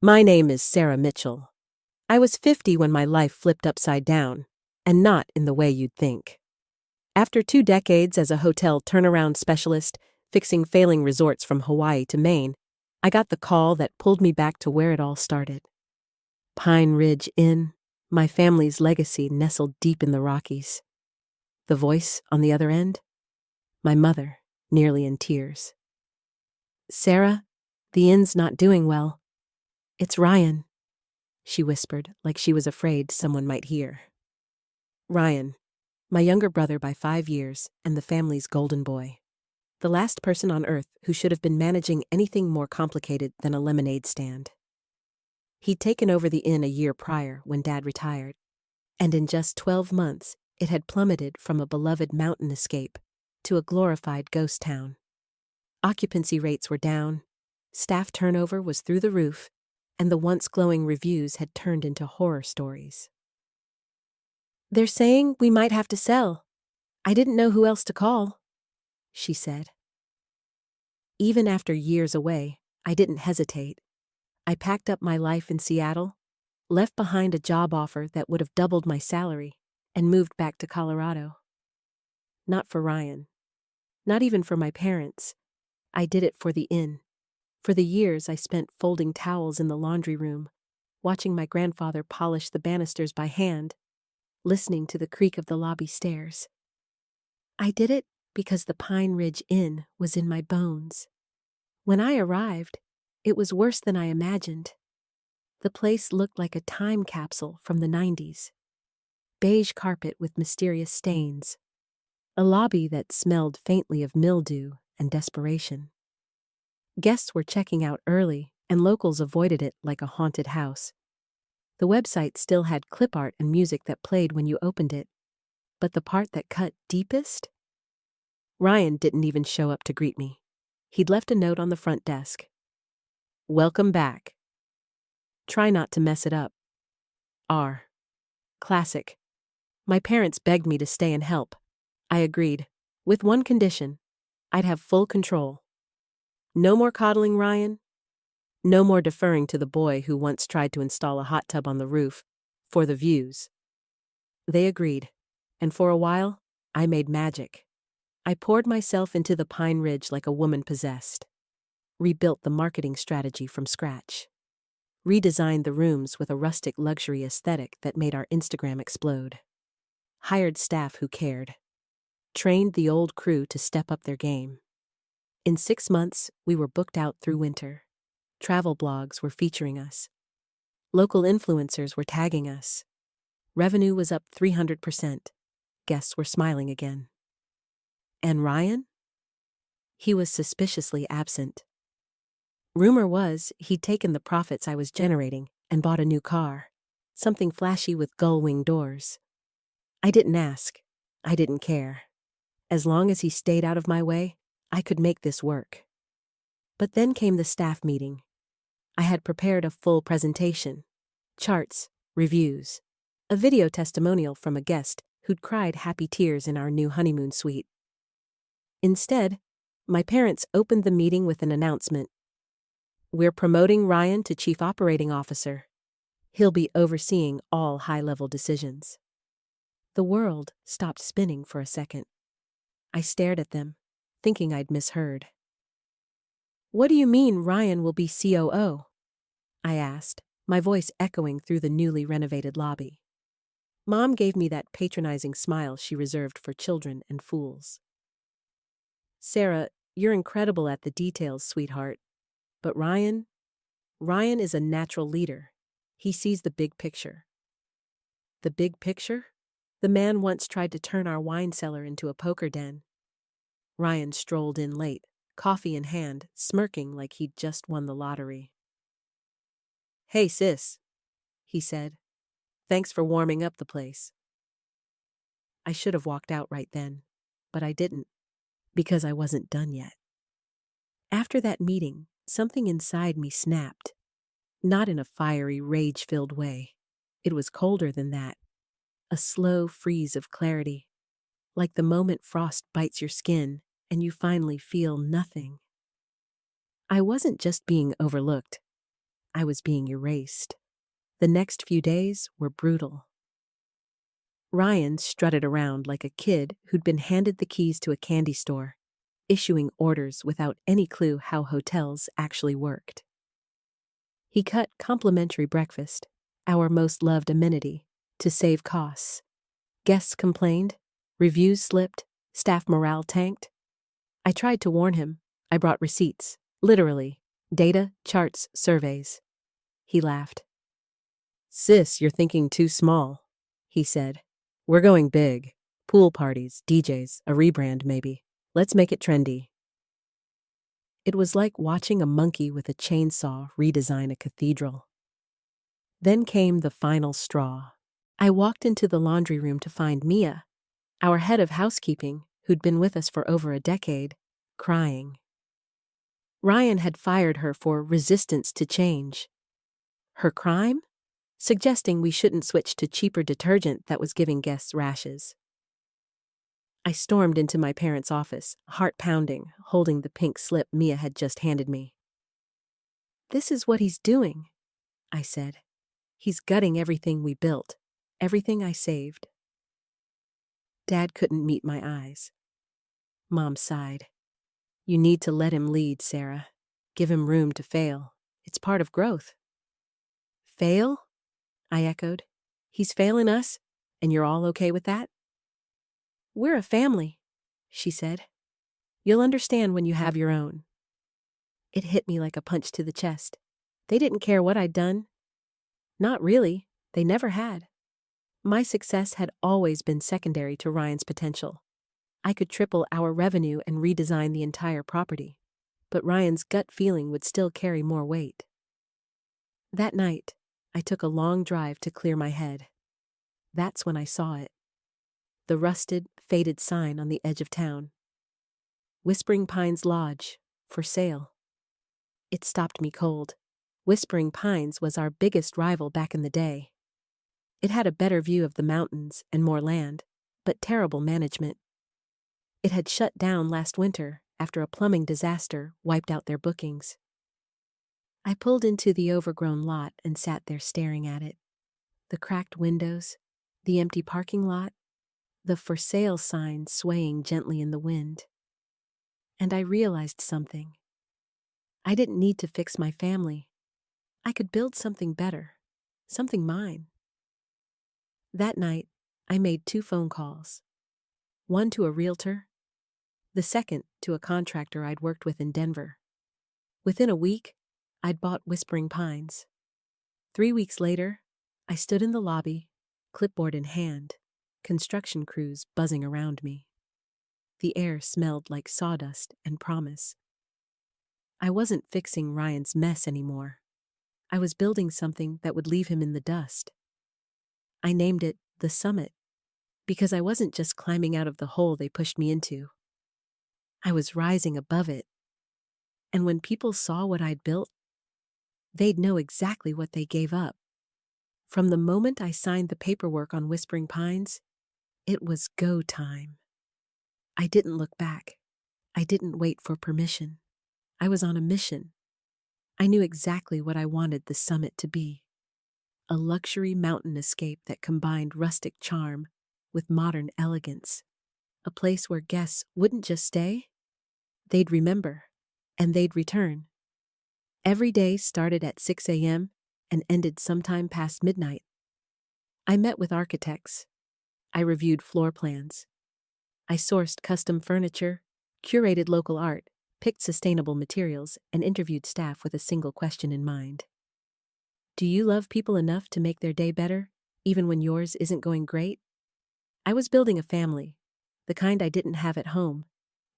My name is Sarah Mitchell. I was 50 when my life flipped upside down, and not in the way you'd think. After 2 decades as a hotel turnaround specialist, fixing failing resorts from Hawaii to Maine, I got the call that pulled me back to where it all started. Pine Ridge Inn, my family's legacy nestled deep in the Rockies. The voice on the other end? My mother, nearly in tears. "Sarah, the inn's not doing well. It's Ryan," she whispered, like she was afraid someone might hear. Ryan, my younger brother by 5 years and the family's golden boy. The last person on earth who should have been managing anything more complicated than a lemonade stand. He'd taken over the inn a year prior when Dad retired, and in just 12 months, it had plummeted from a beloved mountain escape to a glorified ghost town. Occupancy rates were down, staff turnover was through the roof, and the once glowing reviews had turned into horror stories. "They're saying we might have to sell. I didn't know who else to call," she said. Even after years away, I didn't hesitate. I packed up my life in Seattle, left behind a job offer that would have doubled my salary, and moved back to Colorado. Not for Ryan. Not even for my parents. I did it for the inn. For the years I spent folding towels in the laundry room, watching my grandfather polish the banisters by hand, listening to the creak of the lobby stairs. I did it because the Pine Ridge Inn was in my bones. When I arrived, it was worse than I imagined. The place looked like a time capsule from the 90s. Beige carpet with mysterious stains. A lobby that smelled faintly of mildew and desperation. Guests were checking out early, and locals avoided it like a haunted house. The website still had clip art and music that played when you opened it. But the part that cut deepest? Ryan didn't even show up to greet me. He'd left a note on the front desk. "Welcome back. Try not to mess it up. R." Classic. My parents begged me to stay and help. I agreed, with one condition. I'd have full control. No more coddling Ryan. No more deferring to the boy who once tried to install a hot tub on the roof for the views. They agreed, and for a while, I made magic. I poured myself into the Pine Ridge like a woman possessed. Rebuilt the marketing strategy from scratch. Redesigned the rooms with a rustic luxury aesthetic that made our Instagram explode. Hired staff who cared. Trained the old crew to step up their game. In 6 months, we were booked out through winter. Travel blogs were featuring us. Local influencers were tagging us. Revenue was up 300%. Guests were smiling again. And Ryan? He was suspiciously absent. Rumor was he'd taken the profits I was generating and bought a new car, something flashy with gull-wing doors. I didn't ask. I didn't care. As long as he stayed out of my way, I could make this work. But then came the staff meeting. I had prepared a full presentation. Charts, reviews, a video testimonial from a guest who'd cried happy tears in our new honeymoon suite. Instead, my parents opened the meeting with an announcement. "We're promoting Ryan to Chief Operating Officer. He'll be overseeing all high-level decisions." The world stopped spinning for a second. I stared at them, thinking I'd misheard. "What do you mean Ryan will be COO?" I asked, my voice echoing through the newly renovated lobby. Mom gave me that patronizing smile she reserved for children and fools. "Sarah, you're incredible at the details, sweetheart. But Ryan is a natural leader. He sees the big picture." The big picture? The man once tried to turn our wine cellar into a poker den. Ryan strolled in late, coffee in hand, smirking like he'd just won the lottery. "Hey, sis," he said. "Thanks for warming up the place." I should have walked out right then, but I didn't, because I wasn't done yet. After that meeting, something inside me snapped. Not in a fiery, rage-filled way. It was colder than that. A slow freeze of clarity. Like the moment frost bites your skin and you finally feel nothing. I wasn't just being overlooked. I was being erased. The next few days were brutal. Ryan strutted around like a kid who'd been handed the keys to a candy store, issuing orders without any clue how hotels actually worked. He cut complimentary breakfast, our most loved amenity, to save costs. Guests complained, reviews slipped, staff morale tanked. I tried to warn him. I brought receipts, literally, data, charts, surveys. He laughed. "Sis, you're thinking too small," he said. "We're going big. Pool parties, DJs, a rebrand maybe. Let's make it trendy." It was like watching a monkey with a chainsaw redesign a cathedral. Then came the final straw. I walked into the laundry room to find Mia, our head of housekeeping, who'd been with us for over a decade, crying. Ryan had fired her for resistance to change. Her crime? Suggesting we shouldn't switch to cheaper detergent that was giving guests rashes. I stormed into my parents' office, heart pounding, holding the pink slip Mia had just handed me. "This is what he's doing," I said. "He's gutting everything we built, everything I saved." Dad couldn't meet my eyes. Mom sighed. "You need to let him lead, Sara. Give him room to fail. It's part of growth." "Fail?" I echoed. "He's failing us, and you're all okay with that?" "We're a family," she said. "You'll understand when you have your own." It hit me like a punch to the chest. They didn't care what I'd done. Not really. They never had. My success had always been secondary to Ryan's potential. I could triple our revenue and redesign the entire property, but Ryan's gut feeling would still carry more weight. That night, I took a long drive to clear my head. That's when I saw it. The rusted, faded sign on the edge of town. Whispering Pines Lodge, for sale. It stopped me cold. Whispering Pines was our biggest rival back in the day. It had a better view of the mountains and more land, but terrible management. It had shut down last winter after a plumbing disaster wiped out their bookings. I pulled into the overgrown lot and sat there staring at it. The cracked windows, the empty parking lot, the for sale sign swaying gently in the wind. And I realized something. I didn't need to fix my family. I could build something better, something mine. That night, I made 2 phone calls. One to a realtor, the second to a contractor I'd worked with in Denver. Within a week, I'd bought Whispering Pines. 3 weeks later, I stood in the lobby, clipboard in hand, construction crews buzzing around me. The air smelled like sawdust and promise. I wasn't fixing Ryan's mess anymore. I was building something that would leave him in the dust. I named it The Summit, because I wasn't just climbing out of the hole they pushed me into. I was rising above it. And when people saw what I'd built, they'd know exactly what they gave up. From the moment I signed the paperwork on Whispering Pines, it was go time. I didn't look back. I didn't wait for permission. I was on a mission. I knew exactly what I wanted the summit to be. A luxury mountain escape that combined rustic charm with modern elegance. A place where guests wouldn't just stay, they'd remember, and they'd return. Every day started at 6 a.m. and ended sometime past midnight. I met with architects. I reviewed floor plans. I sourced custom furniture, curated local art, picked sustainable materials, and interviewed staff with a single question in mind. Do you love people enough to make their day better, even when yours isn't going great? I was building a family, the kind I didn't have at home,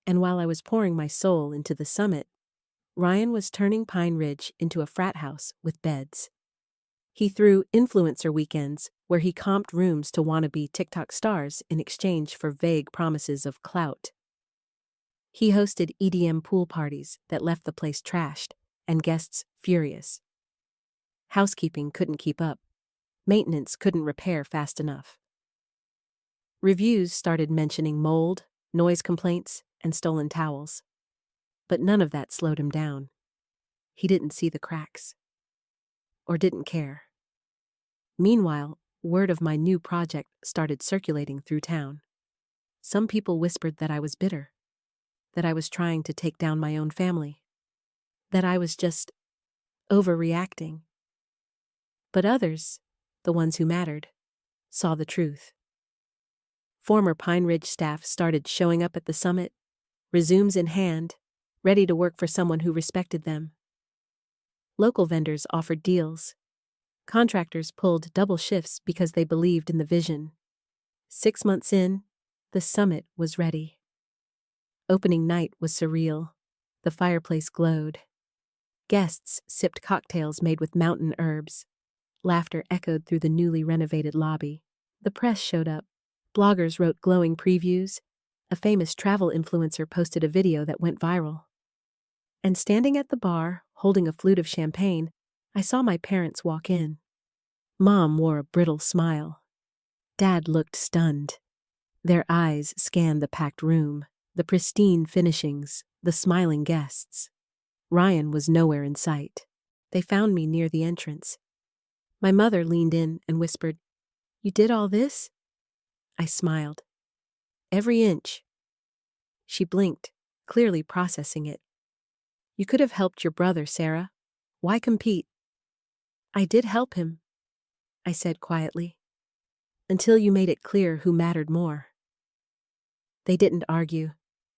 and while I was pouring my soul into the summit, Ryan was turning Pine Ridge into a frat house with beds. He threw influencer weekends where he comped rooms to wannabe TikTok stars in exchange for vague promises of clout. He hosted EDM pool parties that left the place trashed and guests furious. Housekeeping couldn't keep up. Maintenance couldn't repair fast enough. Reviews started mentioning mold, noise complaints, and stolen towels. But none of that slowed him down. He didn't see the cracks. or didn't care. Meanwhile, word of my new project started circulating through town. Some people whispered that I was bitter, that I was trying to take down my own family, that I was just overreacting. But others, the ones who mattered, saw the truth. Former Pine Ridge staff started showing up at the summit, resumes in hand, ready to work for someone who respected them. Local vendors offered deals. Contractors pulled double shifts because they believed in the vision. 6 months in, the summit was ready. Opening night was surreal. The fireplace glowed. Guests sipped cocktails made with mountain herbs. Laughter echoed through the newly renovated lobby. The press showed up. Bloggers wrote glowing previews. A famous travel influencer posted a video that went viral. And standing at the bar, holding a flute of champagne, I saw my parents walk in. Mom wore a brittle smile. Dad looked stunned. Their eyes scanned the packed room, the pristine finishings, the smiling guests. Ryan was nowhere in sight. They found me near the entrance. My mother leaned in and whispered, "You did all this?" I smiled. "Every inch." She blinked, clearly processing it. "You could have helped your brother, Sara. Why compete?" "I did help him," I said quietly, "until you made it clear who mattered more." They didn't argue,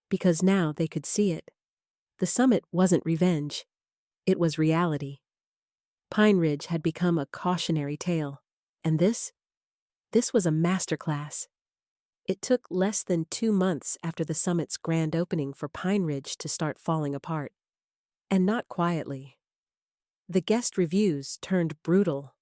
because now they could see it. The summit wasn't revenge. It was reality. Pine Ridge had become a cautionary tale, and this was a masterclass. It took less than 2 months after the summit's grand opening for Pine Ridge to start falling apart. And not quietly. The guest reviews turned brutal.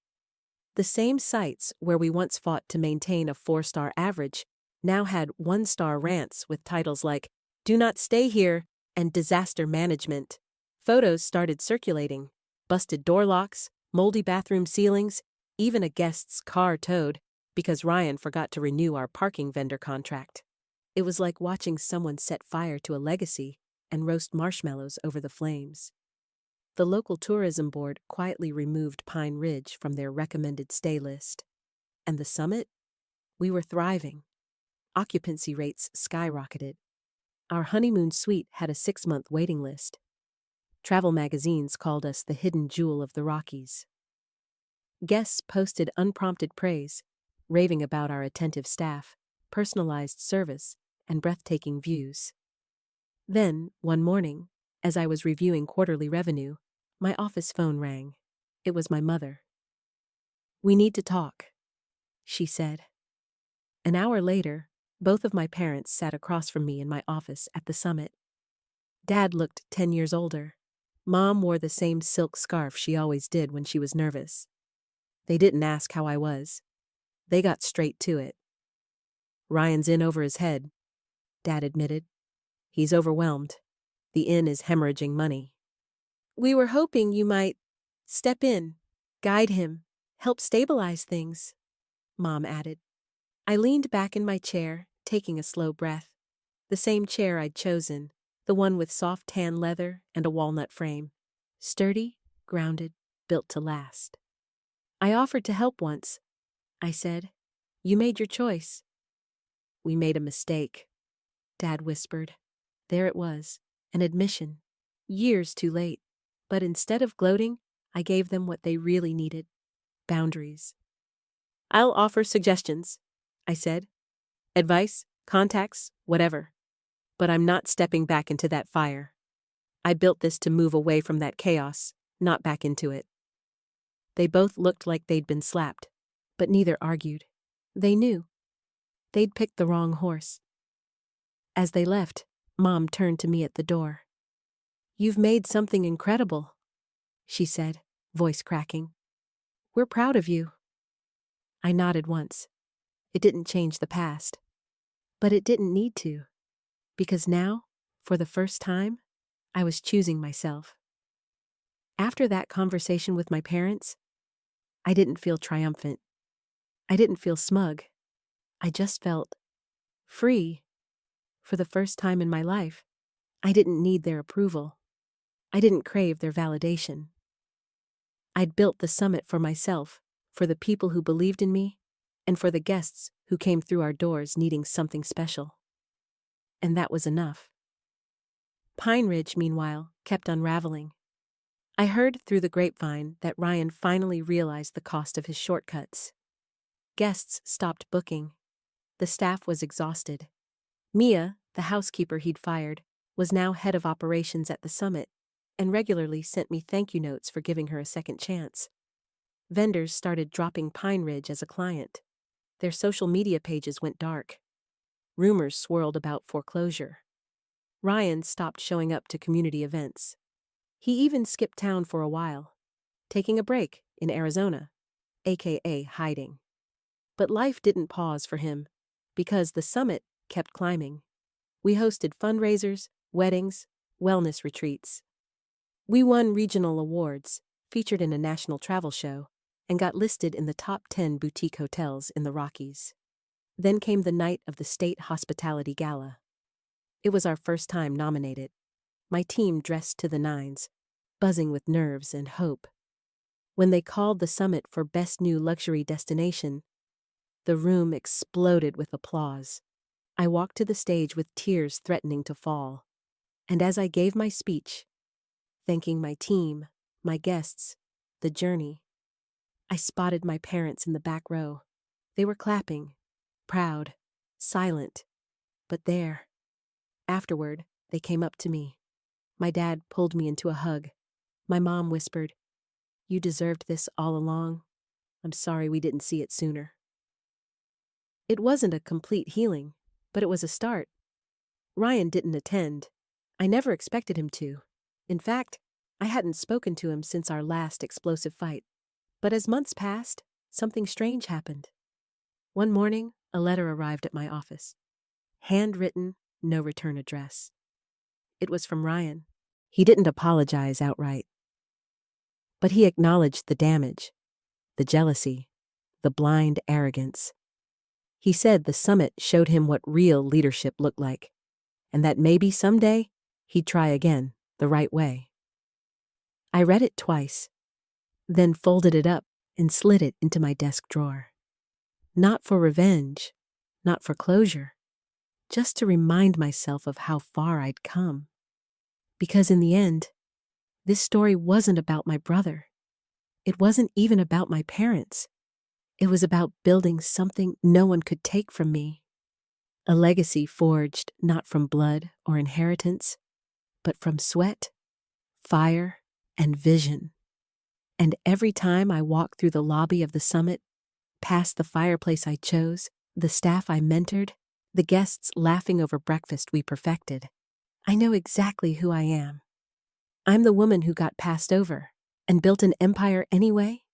The same sites where we once fought to maintain a 4-star average now had 1-star rants with titles like "Do Not Stay Here" and "Disaster Management." Photos started circulating. Busted door locks, moldy bathroom ceilings, even a guest's car towed because Ryan forgot to renew our parking vendor contract. It was like watching someone set fire to a legacy and roast marshmallows over the flames. The local tourism board quietly removed Pine Ridge from their recommended stay list. And the summit? We were thriving. Occupancy rates skyrocketed. Our honeymoon suite had a 6-month waiting list. Travel magazines called us the hidden jewel of the Rockies. Guests posted unprompted praise, raving about our attentive staff, personalized service, and breathtaking views. Then, one morning, as I was reviewing quarterly revenue, my office phone rang. It was my mother. "We need to talk," she said. An hour later, both of my parents sat across from me in my office at the summit. Dad looked 10 years older. Mom wore the same silk scarf she always did when she was nervous. They didn't ask how I was. They got straight to it. "Ryan's in over his head," Dad admitted. "He's overwhelmed. The inn is hemorrhaging money." "We were hoping you might step in, guide him, help stabilize things," Mom added. I leaned back in my chair, taking a slow breath. The same chair I'd chosen, the one with soft tan leather and a walnut frame. Sturdy, grounded, built to last. "I offered to help once," I said. "You made your choice." "We made a mistake," Dad whispered. There it was, an admission. Years too late. But instead of gloating, I gave them what they really needed. Boundaries. "I'll offer suggestions," I said. "Advice, contacts, whatever. But I'm not stepping back into that fire. I built this to move away from that chaos, not back into it." They both looked like they'd been slapped, but neither argued. They knew. They'd picked the wrong horse. As they left, Mom turned to me at the door. "You've made something incredible," she said, voice cracking. "We're proud of you." I nodded once. It didn't change the past. But it didn't need to. Because now, for the first time, I was choosing myself. After that conversation with my parents, I didn't feel triumphant. I didn't feel smug. I just felt free. For the first time in my life, I didn't need their approval. I didn't crave their validation. I'd built the summit for myself, for the people who believed in me, and for the guests who came through our doors needing something special. And that was enough. Pine Ridge, meanwhile, kept unraveling. I heard through the grapevine that Ryan finally realized the cost of his shortcuts. Guests stopped booking. The staff was exhausted. Mia, the housekeeper he'd fired, was now head of operations at the summit and regularly sent me thank you notes for giving her a second chance. Vendors started dropping Pine Ridge as a client. Their social media pages went dark. Rumors swirled about foreclosure. Ryan stopped showing up to community events. He even skipped town for a while, taking a break in Arizona, aka hiding. But life didn't pause for him, because the summit kept climbing. We hosted fundraisers, weddings, wellness retreats. We won regional awards, featured in a national travel show, and got listed in the top 10 boutique hotels in the Rockies. Then came the night of the State Hospitality Gala. It was our first time nominated. My team dressed to the nines, buzzing with nerves and hope. When they called the summit for Best New Luxury Destination, the room exploded with applause. I walked to the stage with tears threatening to fall. And as I gave my speech, thanking my team, my guests, the journey, I spotted my parents in the back row. They were clapping, proud, silent, but there. Afterward, they came up to me. My dad pulled me into a hug. My mom whispered, "You deserved this all along. I'm sorry we didn't see it sooner." It wasn't a complete healing, but it was a start. Ryan didn't attend. I never expected him to. In fact, I hadn't spoken to him since our last explosive fight. But as months passed, something strange happened. One morning, a letter arrived at my office. Handwritten, no return address. It was from Ryan. He didn't apologize outright. But he acknowledged the damage, the jealousy, the blind arrogance. He said the summit showed him what real leadership looked like, and that maybe someday he'd try again, the right way. I read it twice, then folded it up and slid it into my desk drawer. Not for revenge, not for closure, just to remind myself of how far I'd come. Because in the end, this story wasn't about my brother. It wasn't even about my parents. It was about building something no one could take from me. A legacy forged not from blood or inheritance, but from sweat, fire, and vision. And every time I walk through the lobby of the summit, past the fireplace I chose, the staff I mentored, the guests laughing over breakfast we perfected, I know exactly who I am. I'm the woman who got passed over and built an empire anyway,